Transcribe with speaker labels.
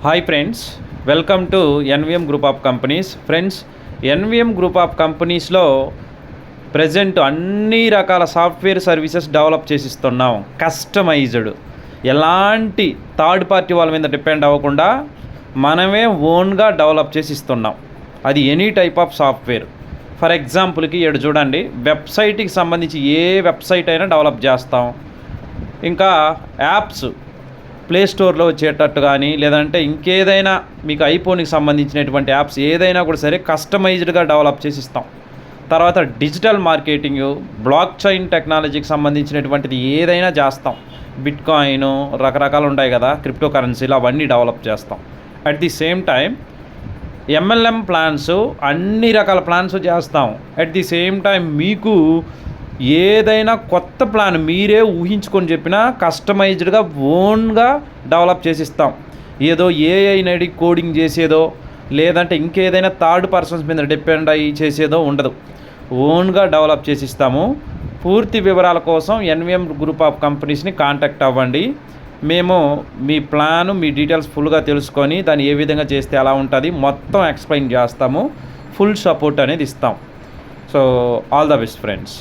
Speaker 1: Hi friends, welcome to NVM group of companies. Friends, NVM group of కంపెనీస్లో present అన్ని రకాల software services develop చేసిస్తున్నాం. Customized, ఎలాంటి third party వాళ్ళ మీద depend అవ్వకుండా మనమే ఓన్గా డెవలప్ చేసి ఇస్తున్నాం. అది any type of software. For ఎగ్జాంపుల్కి ఇక్కడ చూడండి, వెబ్సైట్కి సంబంధించి ఏ వెబ్సైట్ అయినా డెవలప్ చేస్తాం. ఇంకా యాప్స్ ప్లే స్టోర్లో వచ్చేటట్టు కానీ, లేదంటే ఇంకేదైనా మీకు ఐఫోన్కి సంబంధించినటువంటి యాప్స్ ఏదైనా కూడా సరే కస్టమైజ్డ్గా డెవలప్ చేసి ఇస్తాం. తర్వాత డిజిటల్ మార్కెటింగ్, బ్లాక్ చైన్ టెక్నాలజీకి సంబంధించినటువంటిది ఏదైనా చేస్తాం. బిట్ కాయిన్, రకరకాలు ఉంటాయి కదా, క్రిప్టో కరెన్సీలు, అవన్నీ డెవలప్ చేస్తాం. At the same time MLM plans, అన్ని రకాల ప్లాన్స్ చేస్తాం. అట్ ది సేమ్ టైం మీకు ఏదైనా కొత్త ప్లాన్ మీరే ఊహించుకొని చెప్పినా కస్టమైజ్డ్గా ఓన్గా డెవలప్ చేసిస్తాం. ఏదో ఏఐ కోడింగ్ చేసేదో, లేదంటే ఇంకేదైనా థర్డ్ పర్సన్స్ మీద డిపెండ్ అయ్యి చేసేదో ఉండదు. ఓన్గా డెవలప్ చేసిస్తాము. పూర్తి వివరాల కోసం ఎన్విఎం గ్రూప్ ఆఫ్ కంపెనీస్ని కాంటాక్ట్ అవ్వండి. మేము మీ ప్లాను, మీ డీటెయిల్స్ ఫుల్గా తెలుసుకొని దాన్ని ఏ విధంగా చేస్తే ఎలా ఉంటుంది మొత్తం ఎక్స్ప్లెయిన్ చేస్తాము. ఫుల్ సపోర్ట్ అనేది ఇస్తాం. So all the best friends.